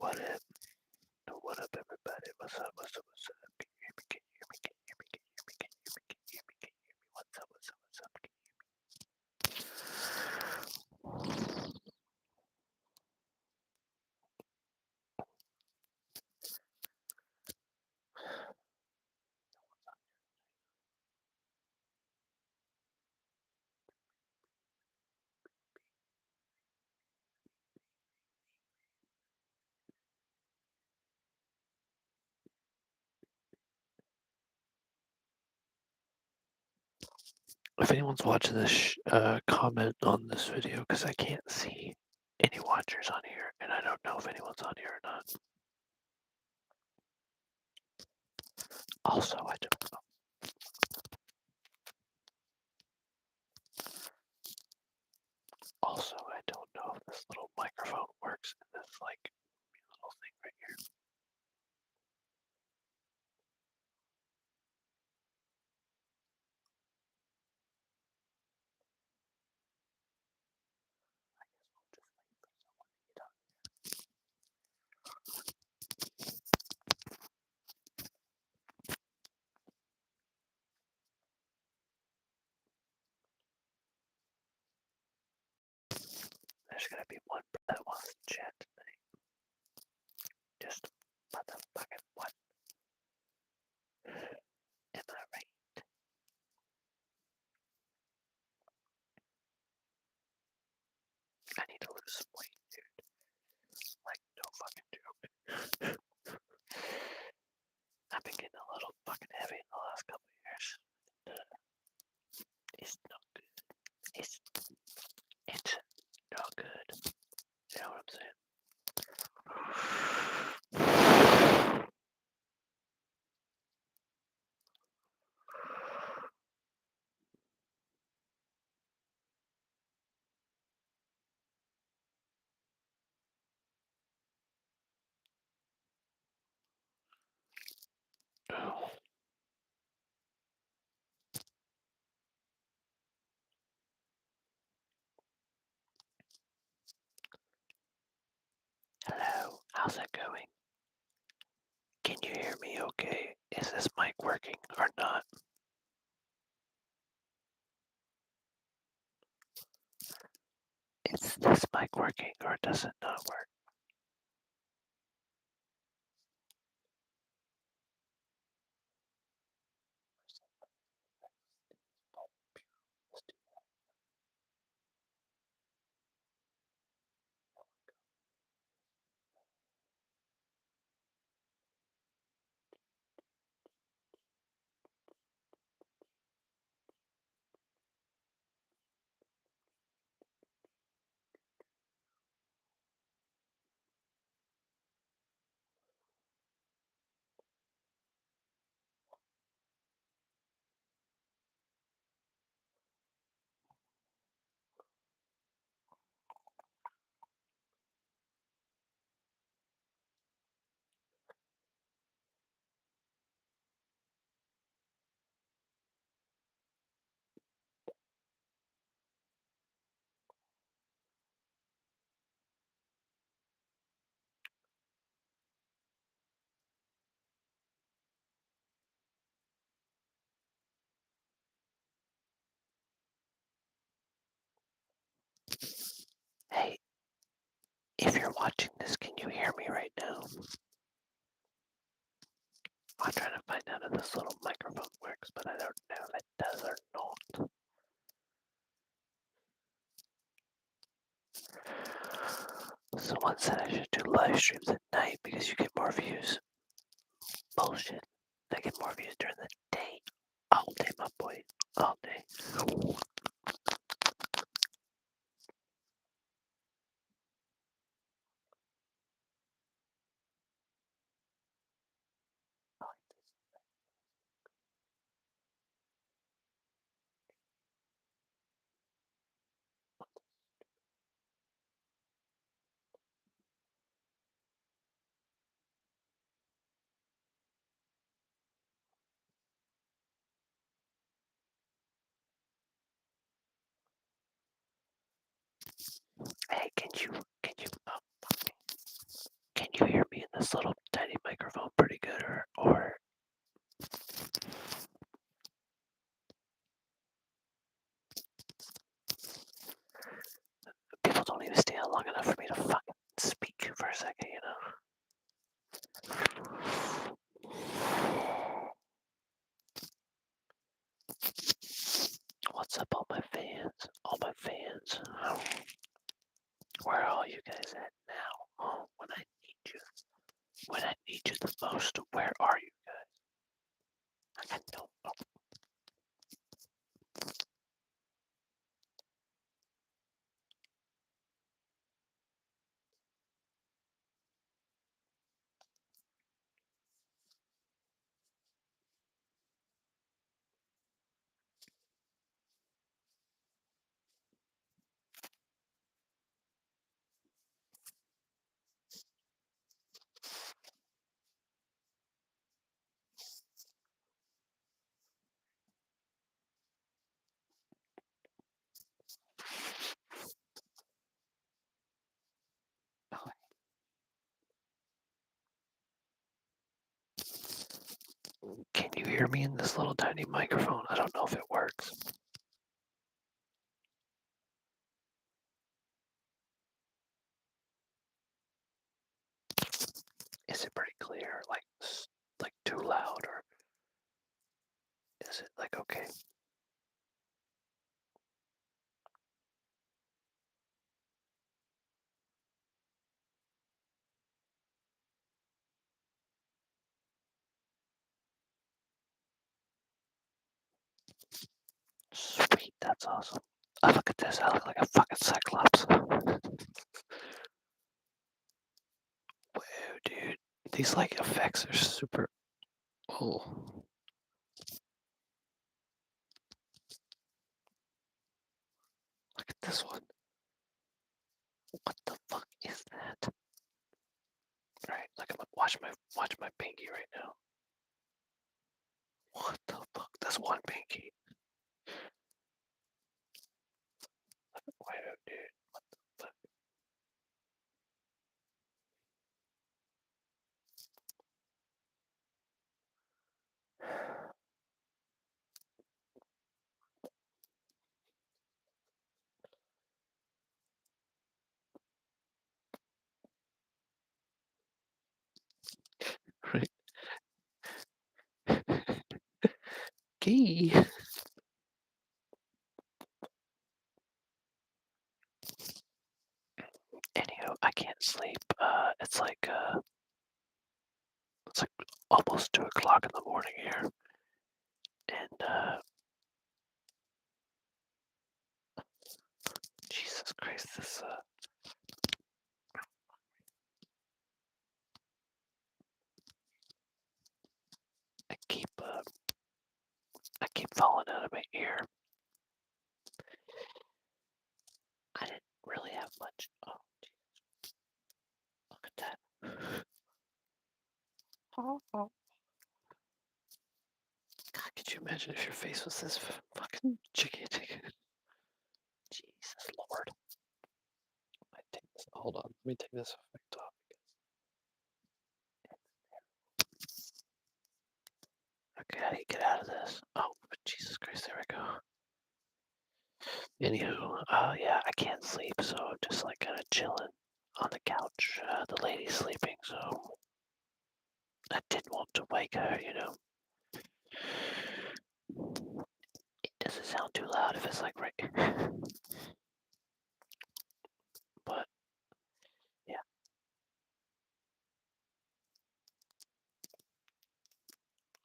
What up? What up, everybody? What's up? What's up? What's up? Can you hear me? Can you hear me? Can you hear me? Can you hear me? Can you hear me? Can you hear me? Can you hear me? What's up? What's up? What's up? Can you hear me? If anyone's watching this, comment on this video because I can't see any watchers on here, and I don't know if anyone's on here or not. Also, I don't know. Also, I don't know if this little microphone works in this like little thing right here. I guess we'll just wait for someone to get on. There's gonna be one that wants to chat tonight. Just motherfucking what? Am I right? I need to lose some weight, dude. Like, no fucking joke. I've been getting a little fucking heavy in the last couple of years. It's not good. It's not good. You know what I'm saying? Oh. Hello, how's it going? Can you hear me okay? Is this mic working or not? Is this mic working or does it not work? Hey, if you're watching this, can you hear me right now? I'm trying to find out if this little microphone works, but I don't know if it does or not. Someone said I should do live streams at night because you get more views. Bullshit. I get more views during the day. All day, my boy. All day. Hey, can you hear this little tiny microphone pretty good, or people don't even stay out long enough for me to fucking speak for a second, you know? What's up, all my fans? All my fans. Where are all you guys at now? Oh, when I need you. When I need you the most, where are you guys? I don't know. Can you hear me in this little tiny microphone? I don't know if it works. Is it pretty clear? Like too loud, or is it like okay? Sweet, that's awesome. Oh, look at this. I look like a fucking cyclops. Whoa, dude. These like effects are super. Oh, look at this one. What the fuck is that? Right, like I'm gonna watch my pinky right now. What the fuck? That's one pinky. Whoa, dude. What the fuck? Right. Key. Anywho, I can't sleep. It's like almost 2 o'clock in the morning here, and Jesus Christ, I keep I keep falling out of my ear. I didn't really have much. Oh, Jesus. Look at that. God, could you imagine if your face was this fucking gigantic? Jesus Lord. Hold on. Let me take this effect off. Okay, how do you get out of this? Oh, Jesus Christ, there we go. Anywho, yeah, I can't sleep, so I'm just like kind of chilling on the couch. The lady's sleeping, so I didn't want to wake her, you know. It doesn't sound too loud if it's like right. But yeah,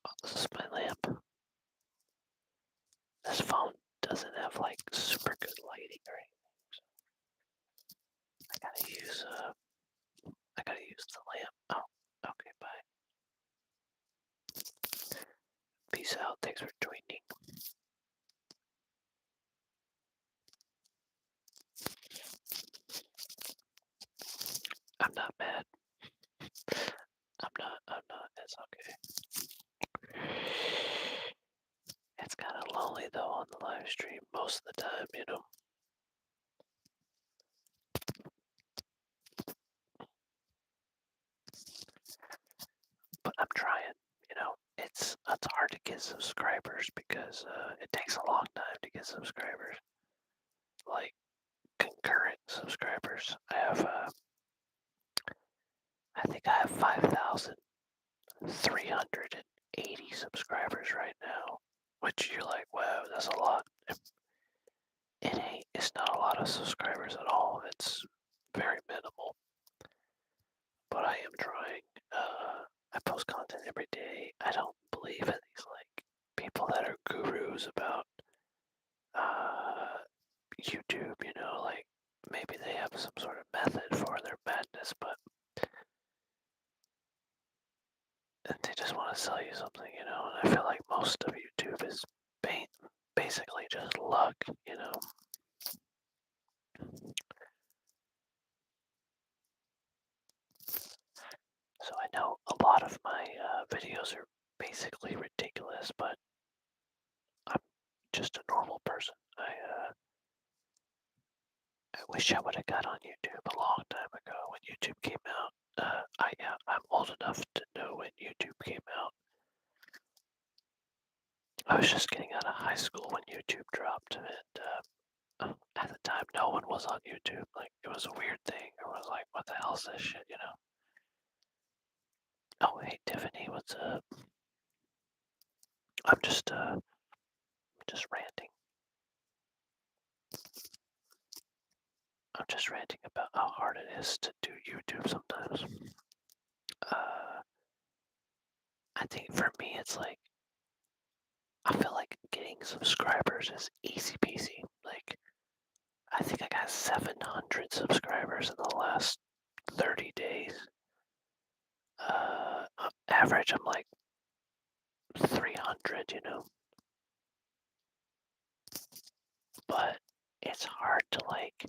oh, this is my lamp. This phone doesn't have like super good lighting or anything, so I gotta use the lamp. Oh, okay, bye. Peace out. Thanks for joining. I'm not mad. I'm not. I'm not. It's okay. It's kind of lonely though on the live stream most of the time, you know. it's hard to get subscribers because it takes a long time to get subscribers, like concurrent subscribers. I think I have 5,380 subscribers right now, which you're like, wow, that's a lot. It ain't. It's not a lot of subscribers at all. It's very minimal, but I am trying. I post content every day. I don't believe in these like people that are gurus about uh, YouTube. You know, like maybe they have some sort of method for their madness, but they just want to sell you something. You know, and I feel like most of YouTube is basically just luck. You know. So I know a lot of my videos are basically ridiculous, but I'm just a normal person. I wish I would have got on YouTube a long time ago when YouTube came out. I'm old enough to know when YouTube came out. I was just getting out of high school when YouTube dropped, and at the time, no one was on YouTube. Like it was a weird thing. It was like, what the hell is this shit? You know? Oh, hey Tiffany, what's up? I'm just ranting. I'm just ranting about how hard it is to do YouTube sometimes. Uh, I think for me, it's like I feel like getting subscribers is easy peasy. Like I think I got 700 subscribers in the last 30 days. On average, I'm like 300, you know. But it's hard to like.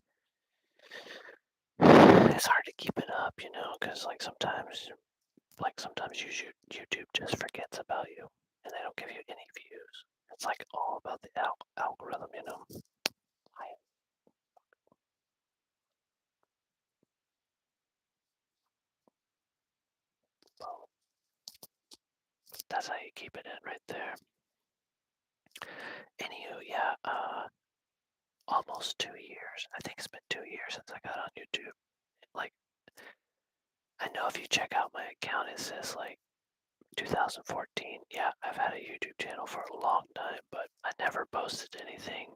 It's hard to keep it up, you know, because sometimes YouTube just forgets about you and they don't give you any views. It's like all about the algorithm, you know. Well, that's how you keep it in right there. Anywho, yeah, almost 2 years. I think it's been 2 years since I got on YouTube. Like, I know if you check out my account, it says like 2014. Yeah, I've had a YouTube channel for a long time, but I never posted anything.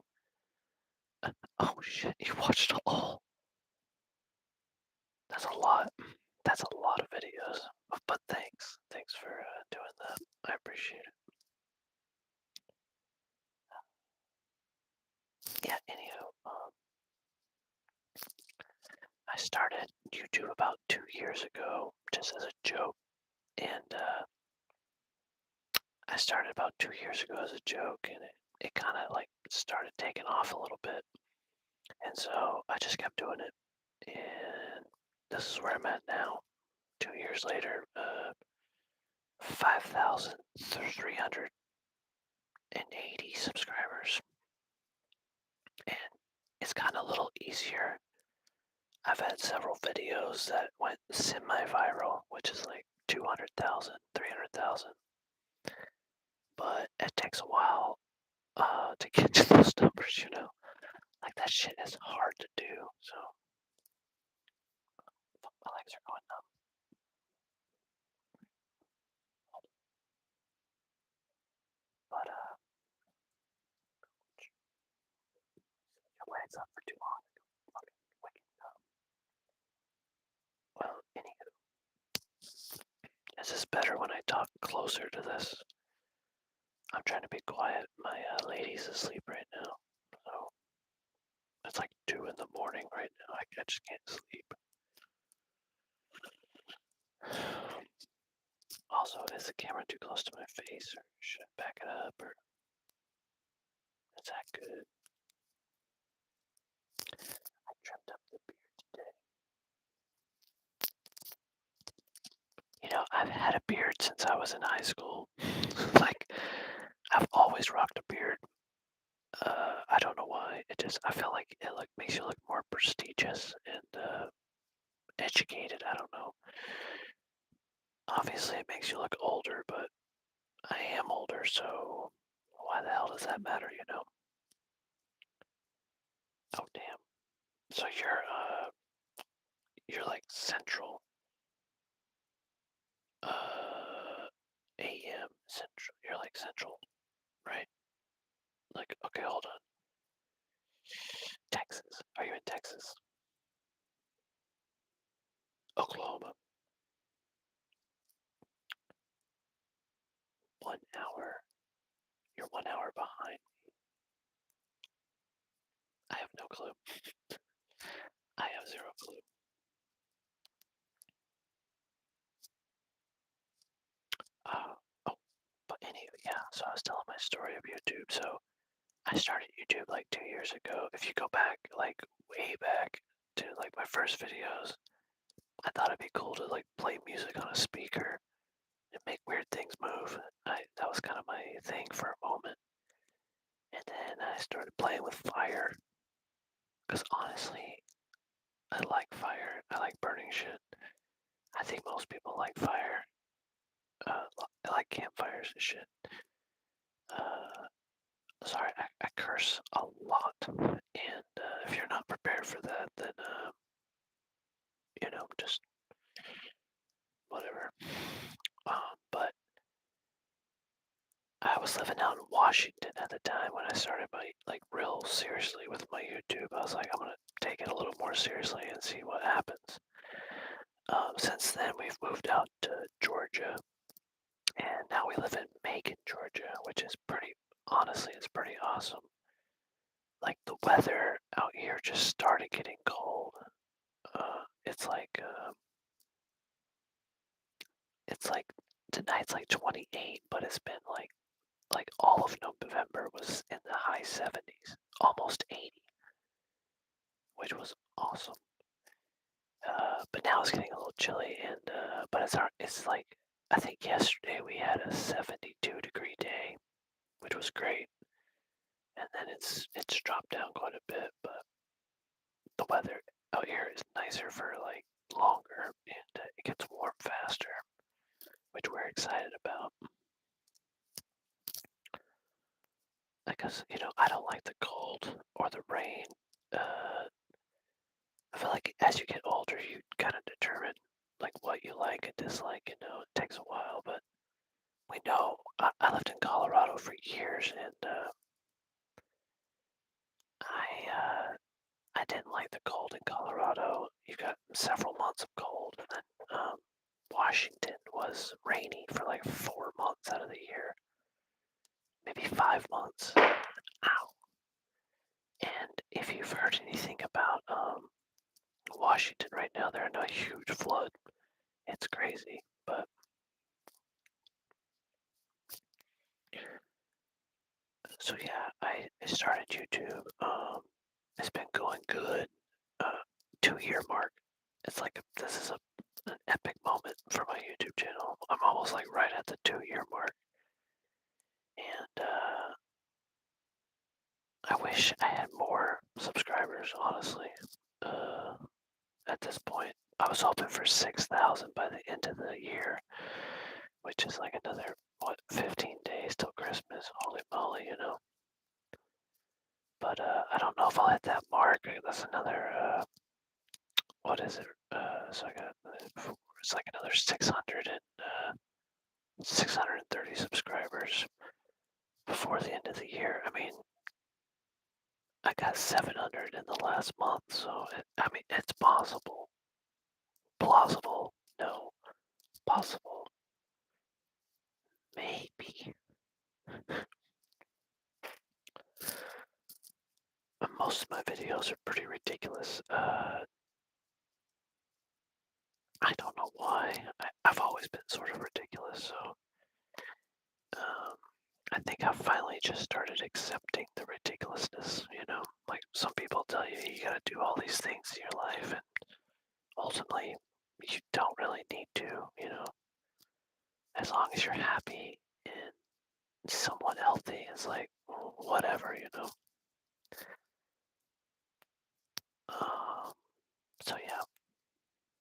Oh shit, you watched all. That's a lot. That's a lot of videos. But thanks. Thanks for doing that. I appreciate it. Yeah, anywho, I started YouTube about 2 years ago just as a joke. And I started about 2 years ago as a joke, and it kind of like started taking off a little bit. And so I just kept doing it. And this is where I'm at now. 2 years later, 5,380 subscribers. And it's gotten a little easier. I've had several videos that went semi-viral, which is like 200,000, 300,000. But it takes a while to get to those numbers, you know? Like that shit is hard to do, so my legs are going numb. But your legs up for too long. Fucking wicked numb. Well, anywho, is this better when I talk closer to this? I'm trying to be quiet. My lady's asleep right now, so it's like 2 in the morning right now. I just can't sleep. Also, is the camera too close to my face, or should I back it up, or is that good? I trimmed up the beard today. You know, I've had a beard since I was in high school. Like, I've always rocked a beard. I don't know why. I feel like it makes you look more prestigious and educated. I don't know. Obviously, it makes you look older, but I am older, so why the hell does that matter, you know? Oh damn. So you're like central, AM central. You're like central, right? Like okay, hold on. Texas. Are you in Texas? Oklahoma. 1 hour. You're 1 hour behind. I have no clue. I have zero clue. Uh, oh, but anyway, yeah. So I was telling my story of YouTube. So I started YouTube like 2 years ago. If you go back, like way back to like my first videos, I thought it'd be cool to like play music on a speaker and make weird things move. That was kind of my thing for a moment. And then I started playing with fire because honestly, I like fire. I like burning shit. I think most people like fire. I like campfires and shit. Uh, sorry, I curse a lot, and if you're not prepared for that, then just whatever. But I was living out in Washington at the time when I started my like real seriously with my YouTube. I was like, I'm gonna take it a little more seriously and see what happens. Since then, we've moved out to Georgia, and now we live in Macon, Georgia, which is pretty. Honestly, it's pretty awesome. Like the weather out here just started getting cold. It's like tonight's like 28, but it's been like all of November was in the high 70s, almost 80, which was awesome. But now it's getting a little chilly, and but it's like I think yesterday we had a 72-degree day, which was great, and then it's dropped down quite a bit, but the weather out here is nicer for like longer, and it gets warm faster, which we're excited about. Because I don't like the cold or the rain. Uh, I feel like as you get older, you kind of determine like what you like and dislike. It takes a while, but we know. I lived in Colorado for years, and I didn't like the cold in Colorado. You got several months of cold, and then Washington was rainy for like 4 months out of the year, maybe 5 months. Ow. And if you've heard anything about Washington right now, they're in a huge flood. It's crazy, but so yeah, I started YouTube. It's been going good. 2 year mark. It's like this is an epic moment for my YouTube channel. I'm almost like right at the 2 year mark, and I wish I had more subscribers. Honestly, uh, at this point, I was hoping for 6,000 by the end of the year, which is like another 15 days till Christmas. Holy moly. But I don't know if I'll hit that mark. That's another what is it? So I got it's like another 630 subscribers before the end of the year. I mean, I got 700 in the last month, so I mean, it's possible. Plausible? No. Possible? Maybe. Most of my videos are pretty ridiculous. I don't know why. I've always been sort of ridiculous, so um, I think I've finally just started accepting the ridiculousness. Like some people tell you you gotta do all these things in your life, and ultimately you don't really need to. As long as you're happy and somewhat healthy, it's like whatever. Um, so yeah,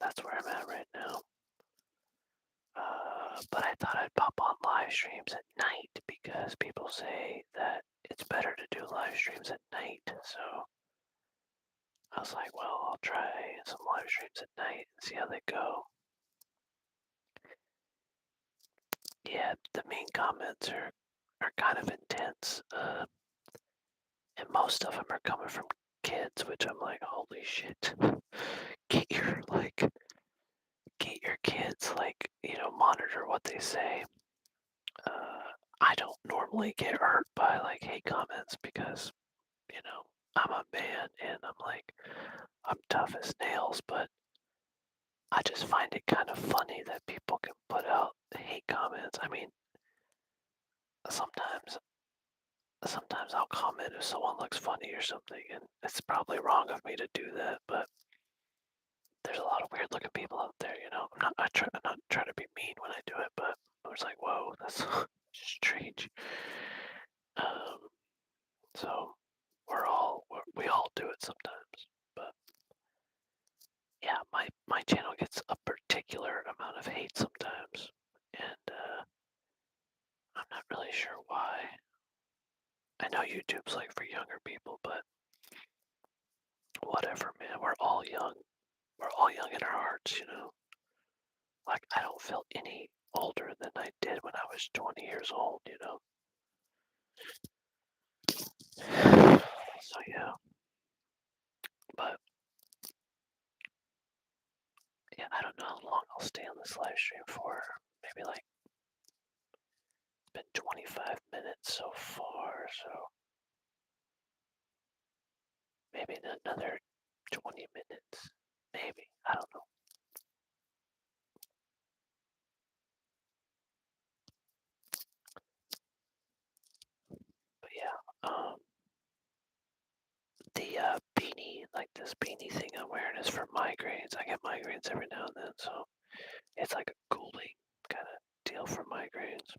that's where I'm at right now. But I thought I'd pop on live streams at night because people say that it's better to do live streams at night. So I was like, well, I'll try some live streams at night and see how they go. Yeah, the main comments are kind of intense, and most of them are coming from kids, which I'm like, holy shit. Get your kids, monitor what they say. I don't normally get hurt by hate comments because, I'm a man and I'm tough as nails, but I just find it kind of funny that people can put out hate comments. I mean, sometimes sometimes I'll comment if someone looks funny or something, and it's probably wrong of me to do that, but there's a lot of weird looking people out there, I'm not trying to be mean when I do it, but I was like, whoa, that's strange. Um, so we all do it sometimes, but yeah, my channel gets a particular amount of hate sometimes, and I'm not really sure why. I know YouTube's like for younger people, but whatever, man. We're all young. We're all young in our hearts. Like, I don't feel any older than I did when I was 20 years old. So, yeah. But, yeah, I don't know how long I'll stay on this live stream for. Maybe, it's been 25 minutes so far, so maybe another 20 minutes. Maybe. I don't know. But, yeah. The beanie, this beanie thing I'm wearing is for migraines. I get migraines every now and then, so it's like a cooling kind of deal for migraines.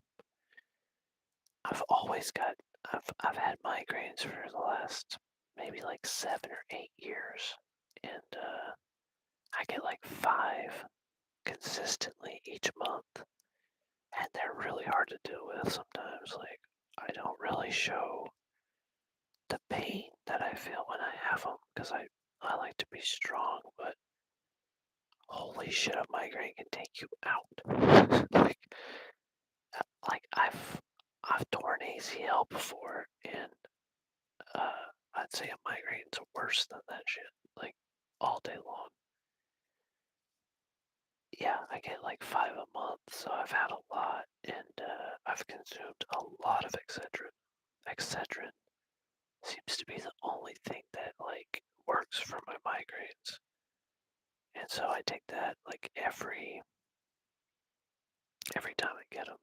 I've always got, I've had migraines for the last maybe 7 or 8 years, and I get 5 consistently each month, and they're really hard to deal with sometimes. I don't really show the pain that I feel when I have them because I like to be strong, but holy shit, a migraine can take you out. I've torn ACL before, and I'd say a migraine's worse than that shit. All day long. Yeah, I get 5 a month, so I've had a lot, and I've consumed a lot of Excedrin. Excedrin seems to be the only thing that works for my migraines, and so I take that every time I get them.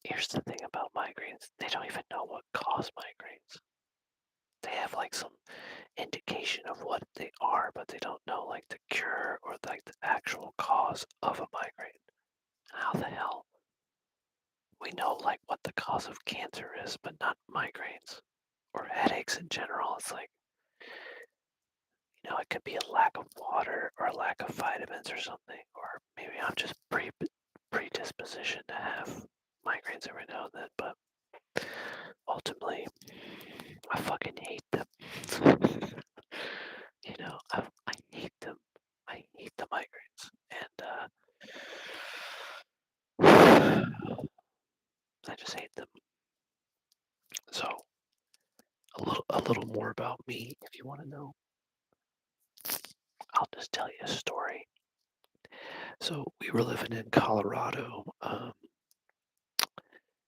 Here's the thing about migraines: they don't even know what caused migraines. They have some indication of what they are, but they don't know the cure or the actual cause of a migraine. How the hell? We know what the cause of cancer is, but not migraines or headaches in general. It's it could be a lack of water or a lack of vitamins or something, or maybe I'm just predispositioned to have migraines every now and then, but ultimately, I fucking hate them. I hate them. I hate the migraines, and I just hate them. So, a little more about me, if you want to know. I'll just tell you a story. So we were living in Colorado,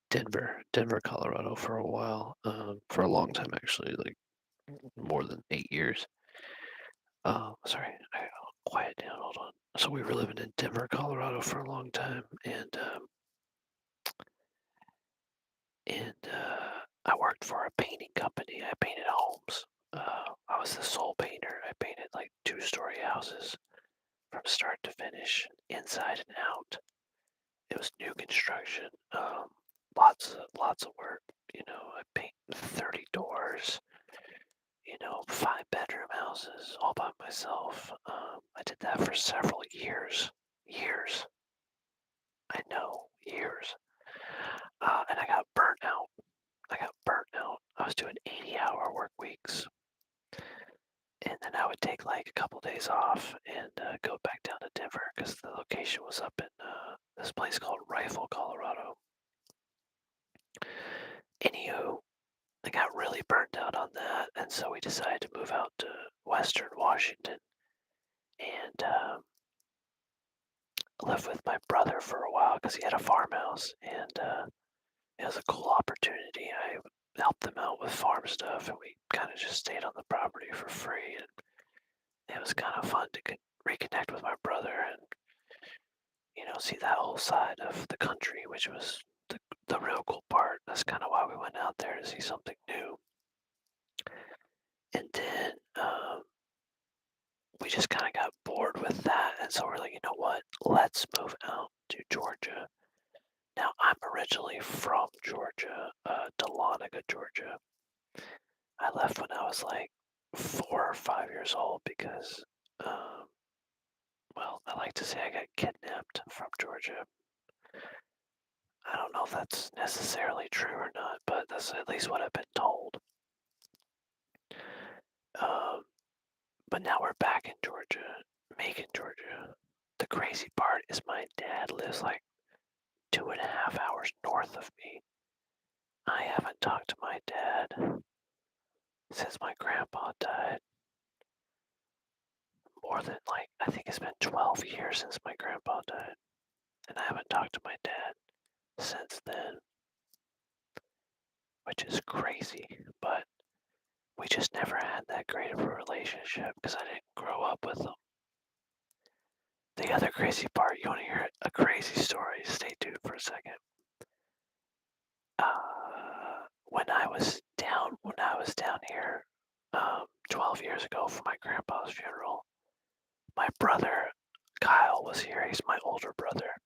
Denver, Colorado, for a while, for a long time actually, more than 8 years. Sorry, I'll quiet down. Hold on. So we were living in Denver, Colorado, for a long time, and I worked for a painting company. I painted homes. I was the sole painter. I painted 2-story houses from start to finish, inside and out. It was new construction. Lots of work. I paint 30 doors. 5-bedroom houses all by myself. I did that for several years. Years. I know, years. And I got burnt out. I was doing 80-hour work weeks. And then I would take like a couple days off and go back down to Denver because the location was up in this place called Rifle, Colorado. Anywho, I got really burnt out on that, and so we decided to move out to Western Washington and live with my brother for a while because he had a farmhouse, and it was a cool opportunity. I helped them out with farm stuff, and we kind of just stayed on the property for free, and it was kind of fun to reconnect with my brother and see that whole side of the country, which was the real cool part. That's kind of why we went out there to see something new. And then we just kind of got bored with that, and so we're like, you know what? Let's move out to Georgia. Now, I'm originally from Georgia, Dahlonega, Georgia. I left when I was like 4 or 5 years old because, well, I like to say I got kidnapped from Georgia. I don't know if that's necessarily true or not, but that's at least what I've been told. Um, but now we're back in Georgia, Macon, Georgia. The crazy part is my dad lives like 2.5 hours north of me. I haven't talked to my dad since my grandpa died. More than like, I think it's been 12 years since my grandpa died. And I haven't talked to my dad since then, which is crazy. But we just never had that great of a relationship because I didn't grow up with him. The other crazy part, you want to hear a crazy story? Stay tuned for a second. When I was down here 12 years ago for my grandpa's funeral, my brother Kyle was here. He's my older brother.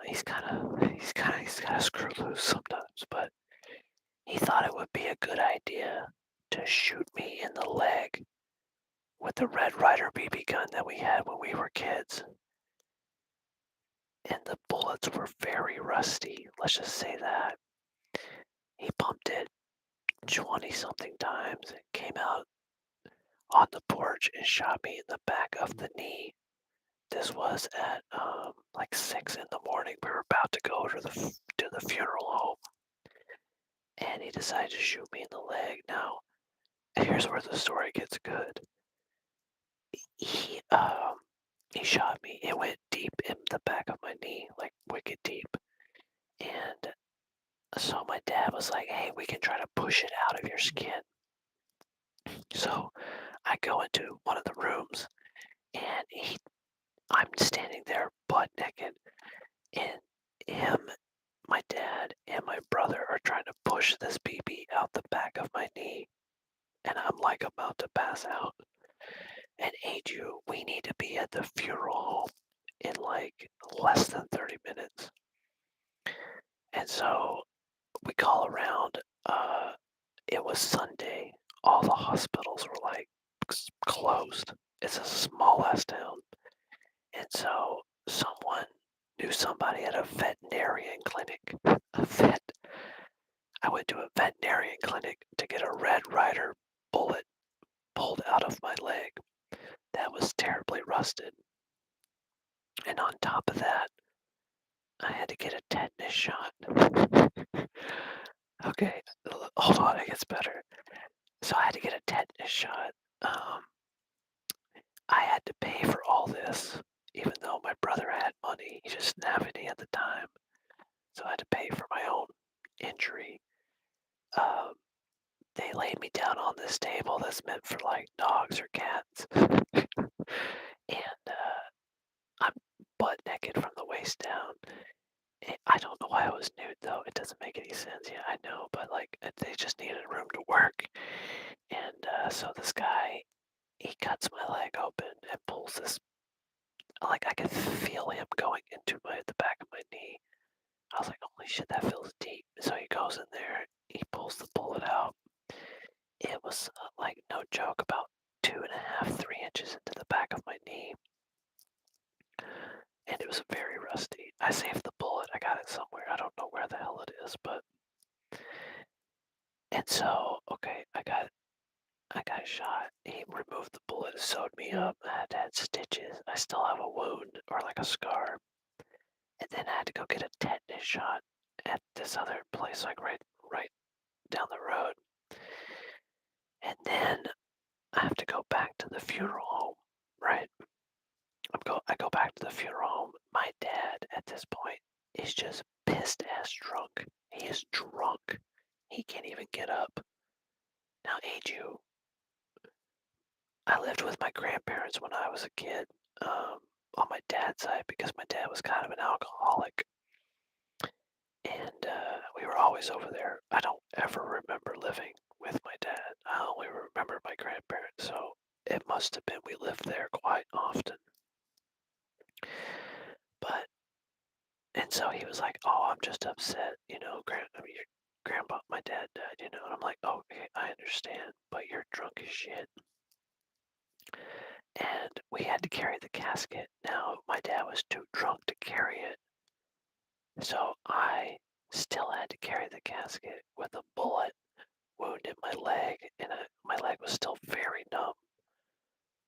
He's kind of screw loose sometimes, but he thought it would be a good idea to shoot me in the leg with the Red Rider BB gun that we had when we were kids. And the bullets were very rusty. Let's just say that. He pumped it 20 something times and came out on the porch and shot me in the back of the knee. This was at like 6 in the morning. We were about to go to the funeral home, and he decided to shoot me in the leg. Now, here's where the story gets good. He he shot me. It went deep in the back of my knee, like wicked deep. And so my dad was like, "Hey, we can try to push it out of your skin." So I go into one of the rooms, and I'm standing there butt naked, and him, my dad, and my brother are trying to push this BB out the back of my knee, and I'm like about to pass out. And Aju, we need to be at the funeral home in like less than 30 minutes. And so we call around. It was Sunday. All the hospitals were like closed. It's a small ass town. And so someone knew somebody at a veterinarian clinic. A vet. I went to a veterinarian clinic to get a Red Rider bullet pulled out of my leg that was terribly rusted. And on top of that, I had to get a tetanus shot. Okay, hold on, it gets better. So I had to get a tetanus shot. I had to pay for all this, even though my brother had money. He just didn't have any at the time. So I had to pay for my own injury. They laid me down on this table that's meant for like dogs or cats. And I'm butt naked from the waist down. I don't know why I was nude though. It doesn't make any sense. Yeah, I know, but like they just needed room to work. And so this guy, he cuts my leg open and pulls this. Like I could feel him going into the back of my knee. I was like, holy shit, that feels deep. So he goes in there, he pulls the bullet out. It was I saved the bullet. I got it somewhere. I don't know where the hell it is, but and so okay, I got shot. He removed the bullet, sewed me up. I had stitches. I still have a wound or like a scar. And then I had to go get a tetanus shot at this other place, like right down the road. And then I have to go back to the funeral home, right? I go back to the funeral home. My dad at this point is just pissed ass drunk. He is drunk. He can't even get up. Now, Aju, I lived with my grandparents when I was a kid, on my dad's side because my dad was kind of an alcoholic, and we were always over there. I don't ever remember living with my dad. I only remember my grandparents, so it must have been we lived there quite often. But and so he was like, "Oh, I'm just upset, I mean, your grandpa, my dad died, And I'm like, "Okay, I understand, but you're drunk as shit." And we had to carry the casket. Now, my dad was too drunk to carry it, so I still had to carry the casket with a bullet wound in my leg, and my leg was still very numb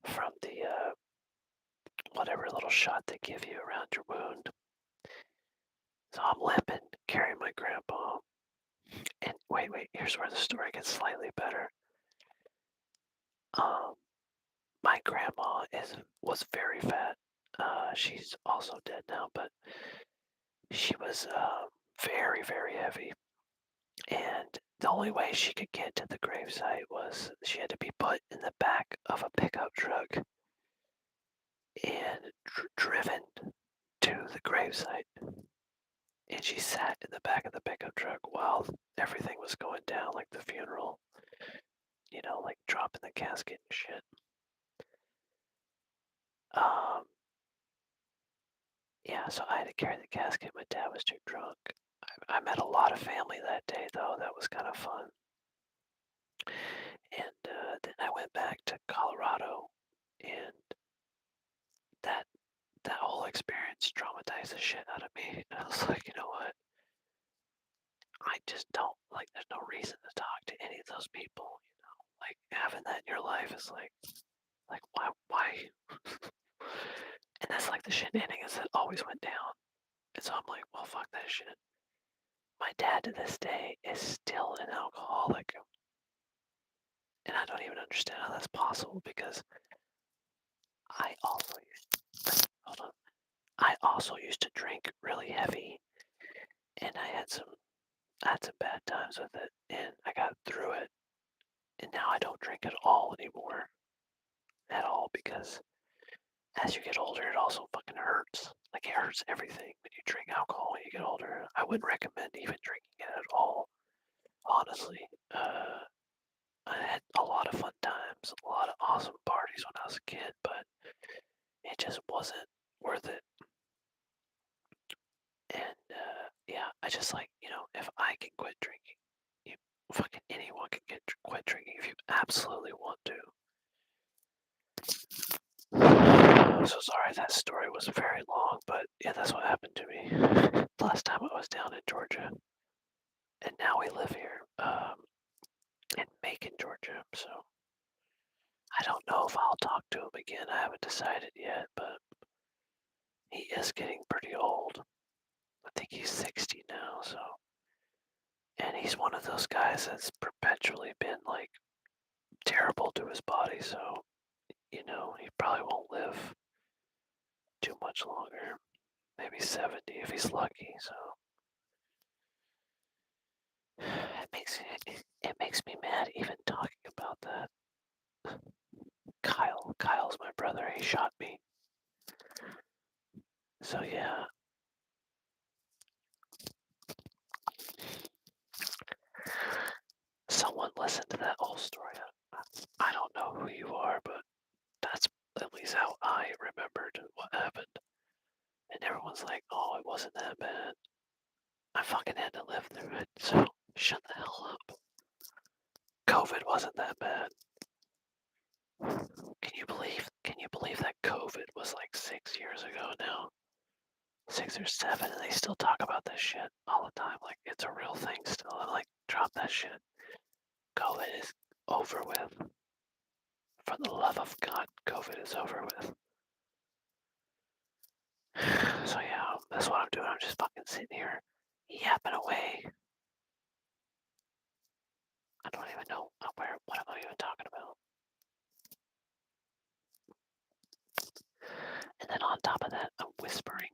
from the whatever little shot they give you around your wound. So I'm limping, carrying my grandpa. And wait, here's where the story gets slightly better. Um, my grandma was very fat. She's also dead now, but she was very, very heavy. And the only way she could get to the gravesite was she had to be put in the back of a pickup truck and driven to the gravesite. And she sat in the back of the pickup truck while everything was going down, like the funeral, like dropping the casket and shit. Um, yeah, so I had to carry the casket. My dad was too drunk. I met a lot of family that day, though. That was kind of fun. And then I went back to Colorado, and that that whole experience traumatized the shit out of me. And I was like, you know what? I just don't like. There's no reason to talk to any of those people. Like having that in your life is like why? And that's like the shenanigans that always went down. And so I'm like, well, fuck that shit. My dad to this day is still an alcoholic, and I don't even understand how that's possible because I also hold on. I also used to drink really heavy, and I had some bad times with it, and I got through it, and now I don't drink at all anymore, at all, because as you get older, it also fucking hurts. Like it hurts everything when you drink alcohol when you get older. I wouldn't recommend even drinking it at all, honestly. I had a lot of fun times, a lot of awesome parties when I was a kid, but it just wasn't worth it. And yeah, I just like, if I can quit drinking, you fucking anyone can quit drinking if you absolutely want to. So sorry that story was very long, but yeah, that's what happened to me last time I was down in Georgia, and now we live here in Macon, Georgia. So I don't know if I'll talk to him again. I haven't decided yet, but he is getting pretty old. I think he's 60 now, so. And he's one of those guys that's perpetually been like terrible to his body, so he probably won't live too much longer. Maybe 70 if he's lucky, so it makes me mad even talking about that. Kyle's my brother, he shot me. So yeah. Someone listened to that whole story. I don't know who you are, but that's at least how I remembered what happened. And everyone's like, oh, it wasn't that bad. I fucking had to live through it, so shut the hell up. COVID wasn't that bad. Can you believe that COVID was like 6 years ago now? 6 or 7, and they still talk about this shit all the time. Like, it's a real thing still. I'm like, drop that shit. COVID is over with. For the love of God, COVID is over with. So yeah, that's what I'm doing. I'm just fucking sitting here yapping away. I don't even know what am I even talking about. And then on top of that, I'm whispering.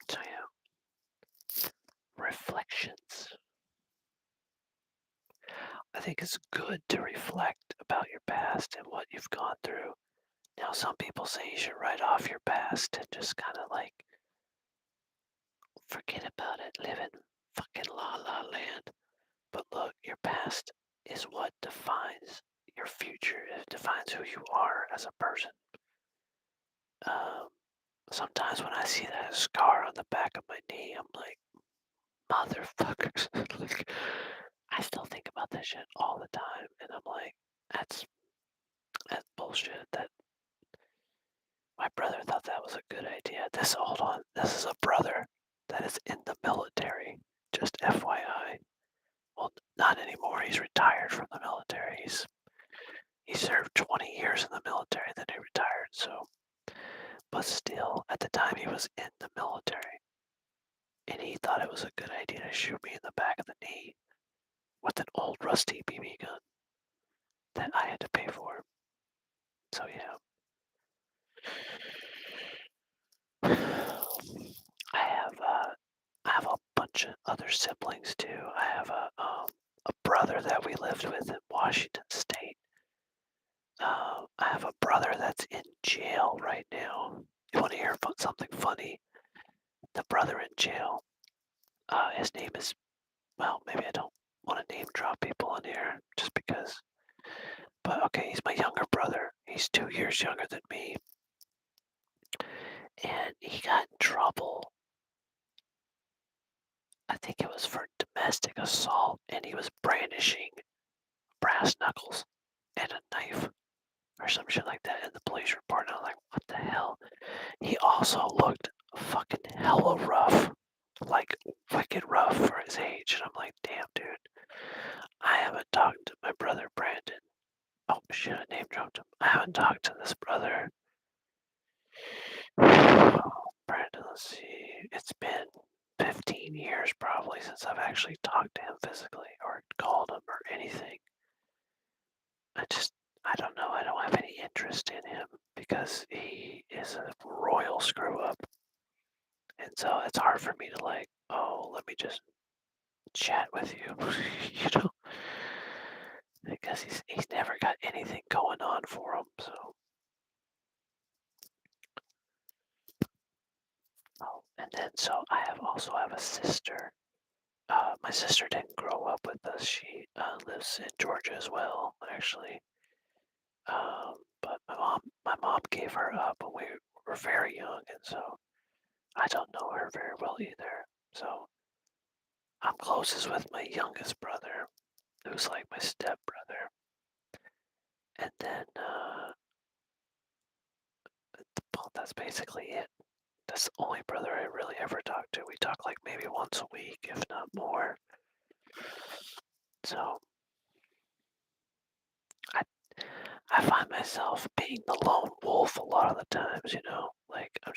So yeah, reflections. I think it's good to reflect about your past and what you've gone through. Now, some people say you should write off your past and just kind of like forget about it, live in fucking la la land. But look, your past is what defines your future. It defines who you are as a person. Um, Sometimes when I see that scar on the back of my knee, I'm like, motherfuckers. Like, I still think about that shit all the time, and I'm like, that's bullshit. That my brother thought that was a good idea. Hold on, this is a brother that is in the military. Just FYI. Well, not anymore. He's retired from the military. He served 20 years in the military, then he retired. So, but still, at the time he was in the military, and he thought it was a good idea to shoot me in the back of the knee with an old rusty BB gun that I had to pay for. So yeah, I have a bunch of other siblings too. I have a brother that we lived with in Washington State. I have a brother that's in jail right now. You want to hear something funny? The brother in jail. His name is, well, maybe I don't want to name drop people on here just because. But okay, he's my younger brother. He's 2 years younger than me. And he got in trouble. I think it was for domestic assault, and he was brandishing brass knuckles and a knife or some shit like that in the police report. And I was like, what the hell? He also looked fucking hella rough, like wicked rough for his age. And I'm like, damn, dude, I haven't talked to my brother Brandon. Oh shit, I name dropped him. I haven't talked to this brother. Brandon, let's see. It's been 15 years probably since I've actually talked to him physically or called him or anything. I don't know. I don't have any interest in him because he is a royal screw up. And so it's hard for me to like, oh, let me just chat with you, you know, because he's never got anything going on for him. So, oh, and then so I also have a sister. My sister didn't grow up with us. She lives in Georgia as well, actually. But my mom gave her up when we were very young, and so I don't know her very well either. So I'm closest with my youngest brother, who's like my step brother, and then well, that's basically it. That's the only brother I really ever talk to. We talk like maybe once a week, if not more. So I I find myself being the lone wolf a lot of the times, you know. Like I'm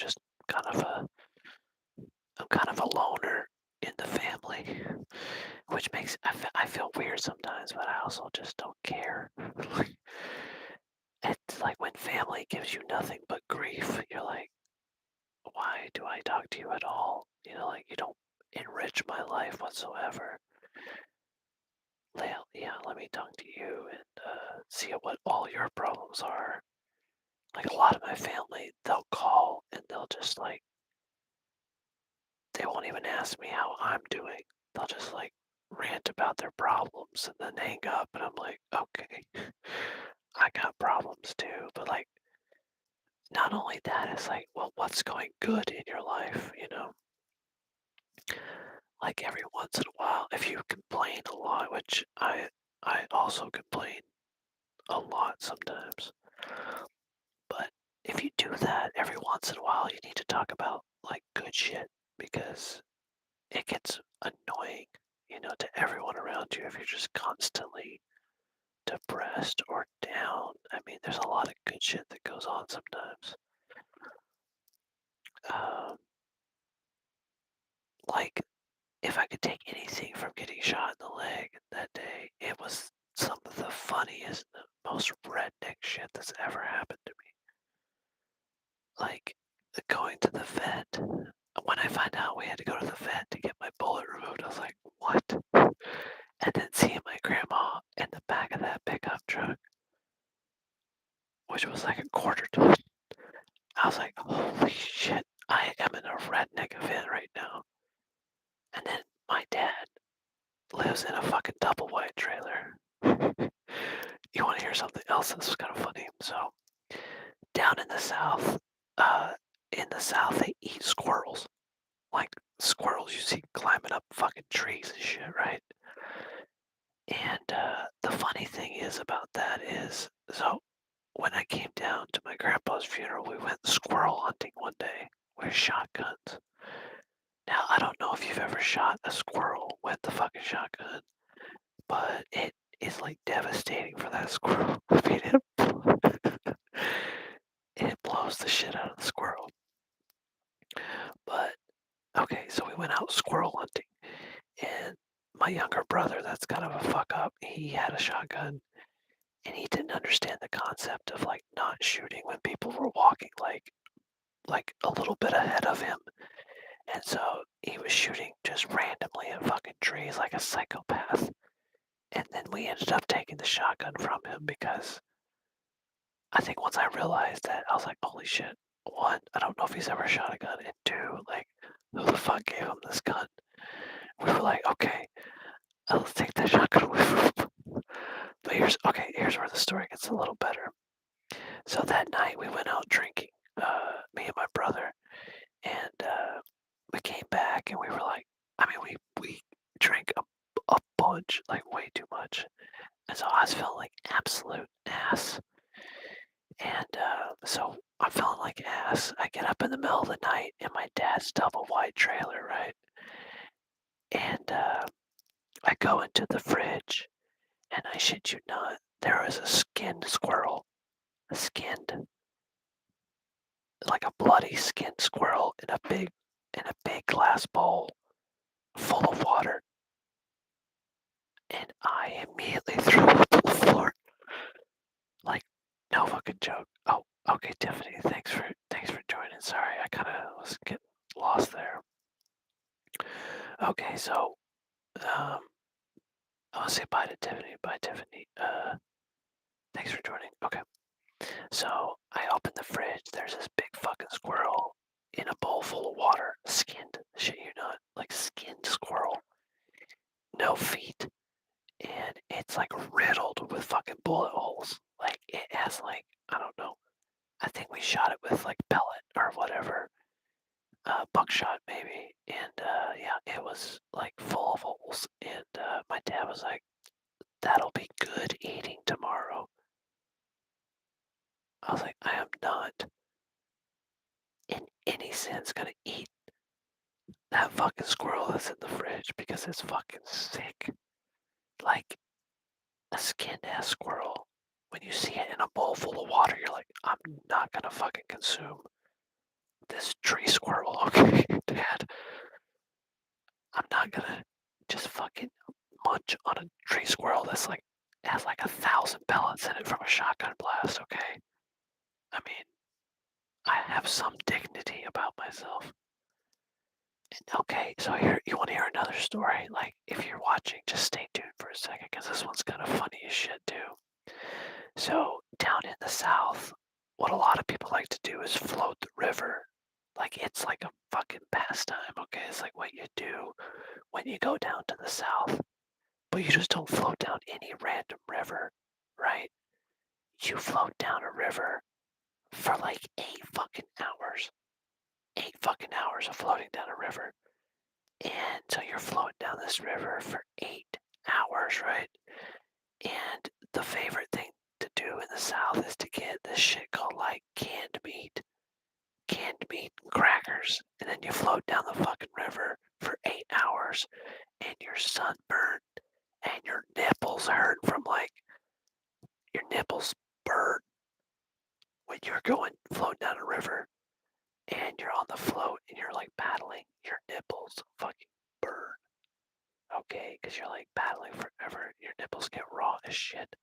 kind of a loner in the family, which makes I feel weird sometimes, but I also just don't care. It's like when family gives you nothing but grief. You're like, why do I talk to you at all? You know, like you don't enrich my life whatsoever. Yeah, let me talk to you and see what all your problems are. Like a lot of my family, they'll call and they'll just like, they won't even ask me how I'm doing. They'll just like rant about their problems and then hang up. And I'm like, okay, I got problems too. But like, not only that, it's like, well, what's going good in your life, you know? Like every once in a while, if you complain a lot, which I also complain a lot sometimes. But if you do that every once in a while, you need to talk about like good shit because it gets annoying, to everyone around you if you're just constantly depressed or down. I mean, there's a lot of good shit that goes on sometimes. Um, like, if I could take anything from getting shot in the leg that day, it was some of the funniest, the most redneck shit that's ever happened to me. Like, going to the vet. When I find out we had to go to the vet to get my bullet removed, I was like, what? And then seeing my grandma in the back of that pickup truck, which was like a quarter ton, I was like, holy shit, I am in a redneck event right now. And then my dad lives in a fucking double wide trailer. You want to hear something else that's kind of funny? So, down uh, in the south, they eat squirrels. Like squirrels you see climbing up fucking trees and shit, right? And the funny thing is about that is, so when I came down to my grandpa's funeral, we went squirrel hunting one day with shotguns. Now, I don't know if you've ever shot a squirrel with the fucking shotgun, but it is like devastating for that squirrel. I mean, it blows the shit out of the squirrel. But okay, so we went out squirrel hunting, and my younger brother, that's kind of a fuck up, he had a shotgun, and he didn't understand the concept of like not shooting when people were walking like a little bit ahead of him. And so he was shooting just randomly at fucking trees like a psychopath. And then we ended up taking the shotgun from him because I think once I realized that, I was like, holy shit. One, I don't know if he's ever shot a gun. And two, like, who the fuck gave him this gun? We were like, okay, let's take that shotgun away from him. But here's where the story gets a little better. So that night we went out drinking, me and my brother, and we came back and we were like, I mean, we drank a bunch, like way too much, and so I was feeling like absolute ass. And so I'm feeling like ass. I get up in the middle of the night in my dad's double wide trailer, right? And I go into the fridge, and I shit you not, there was a skinned squirrel, a skinned, like a bloody skinned squirrel in a big glass bowl full of water, and I immediately threw up on the floor. Like, no fucking joke. Oh, okay, Tiffany, thanks for joining. Sorry, I kind of was getting lost there. Okay, so I want to say bye to Tiffany. Bye, Tiffany. Thanks for joining. Okay, so I open the fridge. There's this big fucking squirrel in a bowl full of water, skinned. Shit, you not like skinned squirrel, no feet, and it's like riddled with fucking bullet holes. Like it has like I don't know. I think we shot it with like pellet or whatever, buckshot maybe, and yeah, it was like full of holes. And my dad was like, "That'll be good eating tomorrow." I was like, "I am not in any sense gonna eat that fucking squirrel that's in the fridge because it's fucking sick. Like a skinned ass squirrel. When you see it in a bowl full of water, you're like, I'm not gonna fucking consume this tree squirrel, okay, Dad? I'm not gonna just fucking munch on a tree squirrel that's like has like 1,000 pellets in it from a shotgun blast, okay? I mean, I have some dignity about myself. And okay, so here you want to hear another story? Like, if you're watching, just stay tuned for a second because this one's kind of funny as shit too. So down in the south, what a lot of people like to do is float the river. Like it's like a fucking pastime, okay? It's like what you do when you go down to the south. But you just don't float down any random river, right? You float down a river for like 8 fucking hours. 8 fucking hours of floating down a river. And so you're floating down this river for 8 hours, right? And the favorite thing to do in the South is to get this shit called like canned meat and crackers, and then you float down the fucking river for 8 hours, and you're sunburned, and your nipples hurt from like your nipples burn when you're going floating down a river, and you're on the float and you're like paddling. Your nipples fucking burn, okay? Because you're like paddling forever. Your nipples get raw as shit.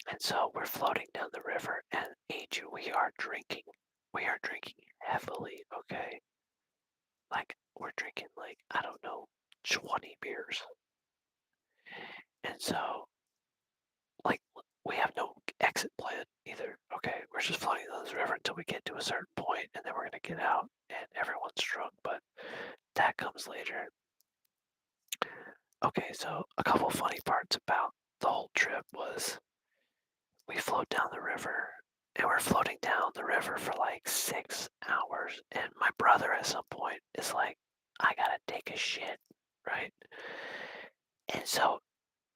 And so we're floating down the river, and Angel, we are drinking. We are drinking heavily, okay? Like, we're drinking, like, I don't know, 20 beers. And so, like, we have no exit plan either, okay? We're just floating down this river until we get to a certain point, and then we're gonna get out, and everyone's drunk, but that comes later. Okay, so a couple funny parts about the whole trip was we float down the river, and we're floating down the river for like 6 hours, and my brother at some point is like, I gotta take a shit, right? And so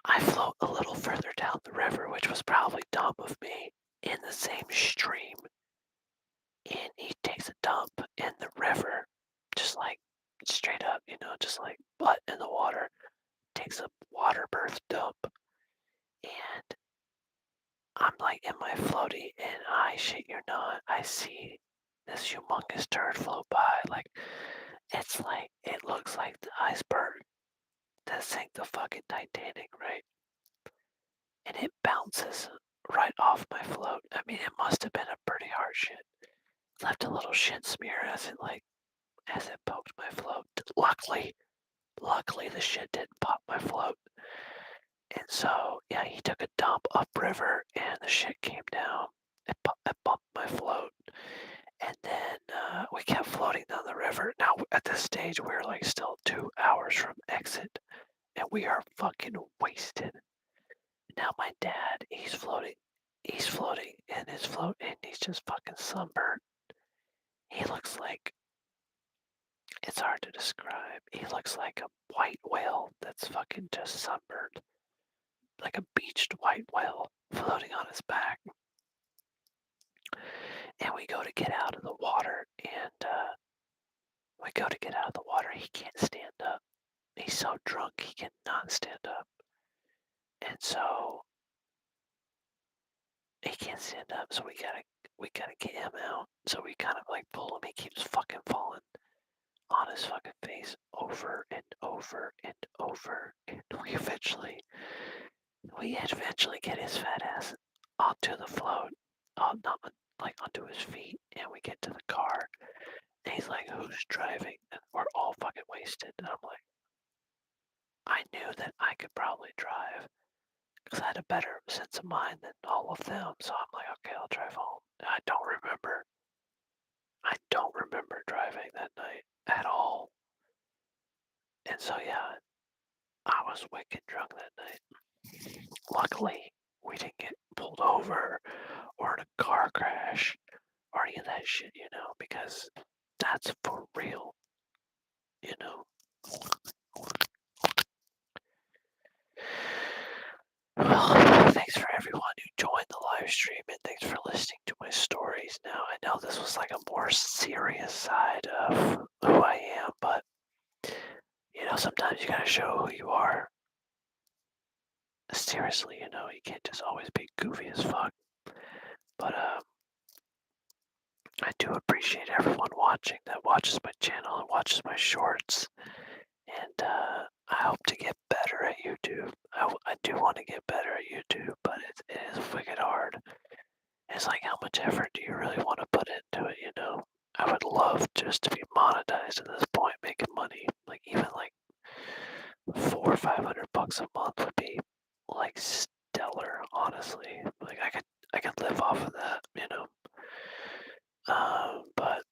I float a little further down the river, which was probably dumb of me, in the same stream, and he takes a dump in the river, just like straight up, just like butt in the water, takes a water birth dump, and I'm like in my floaty, and I shit you not, I see this humongous turd float by. Like, it's like, it looks like the iceberg that sank the fucking Titanic, right? And it bounces right off my float. I mean, it must have been a pretty hard shit. Left a little shit smear as it poked my float. Luckily the shit didn't pop my float. And so, yeah, he took a dump upriver, and the shit came down. It bumped my float. And then we kept floating down the river. Now, at this stage, we're like still 2 hours from exit, and we are fucking wasted. Now, my dad, he's floating in his float, and he's just fucking sunburned. He looks like, it's hard to describe. He looks like a white whale that's fucking just sunburned. Like a beached white whale floating on his back. And we go to get out of the water, and he can't stand up. He's so drunk he cannot stand up. And so he can't stand up, so we gotta get him out. So we kind of like pull him. He keeps fucking falling on his fucking face over and over and over. And we eventually get his fat ass onto the float, not like onto his feet, and we get to the car. And he's like, "Who's driving?" And we're all fucking wasted. And I'm like, I knew that I could probably drive because I had a better sense of mind than all of them. So I'm like, okay, I'll drive home. And I don't remember driving that night at all. And so, yeah, I was wicked drunk that night. Luckily, we didn't get pulled over or in a car crash or any of that shit, because that's for real, you know. Well, thanks for everyone who joined the live stream, and thanks for listening to my stories. Now, I know this was like a more serious side of who I am, but sometimes you gotta show who you are. Seriously, you can't just always be goofy as fuck. But I do appreciate everyone watching that watches my channel and watches my shorts. And I hope to get better at YouTube. I do want to get better at YouTube, but it is wicked hard. It's like, how much effort do you really want to put into it, I would love just to be monetized at this point, making money. Like, even like $400 or $500 a month would be like stellar, honestly. Like, I could live off of that, but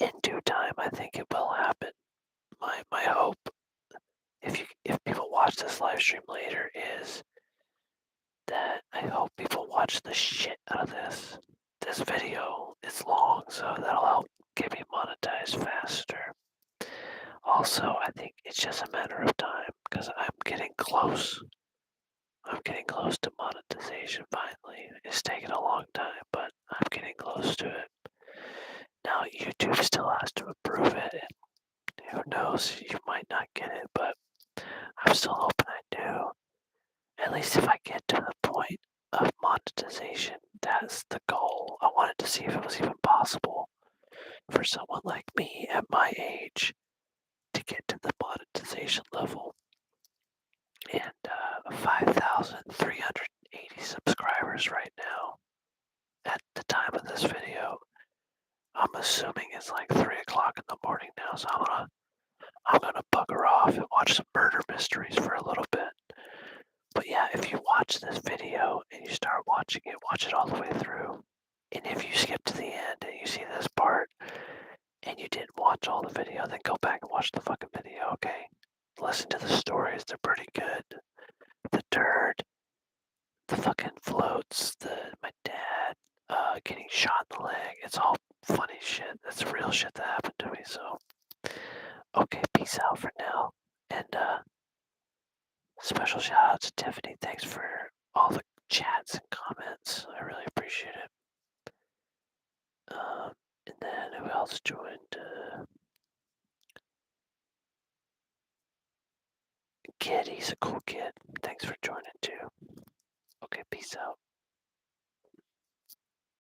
in due time, I think it will happen. My hope, if people watch this live stream later, is that I hope people watch the shit out of this. This video is long, so that'll help get me monetized faster. Also, I think it's just a matter of time because I'm getting close. I'm getting close to monetization finally. It's taken a long time, but I'm getting close to it. Now, YouTube still has to approve it, and who knows, you might not get it, but I'm still hoping I do. At least if I get to the point of monetization, that's the goal. I wanted to see if it was even possible for someone like me at my age to get to the monetization level. And 5,380 subscribers right now at the time of this video. I'm assuming it's like 3 o'clock in the morning now, so I'm gonna bugger off and watch some murder mysteries for a little bit. But yeah, if you watch this video and you start watching it, watch it all the way through. And if you skip to the end and you see this part and you didn't watch all the video, then go back and watch the fucking video, okay? Listen to the stories, they're pretty good. The turd, the fucking floats, my dad getting shot in the leg. It's all funny shit. That's real shit that happened to me, so okay, peace out for now. And special shout out to Tiffany. Thanks for all the chats and comments. I really appreciate it. And then who else joined? Kid, he's a cool kid. Thanks for joining too. Okay, peace out.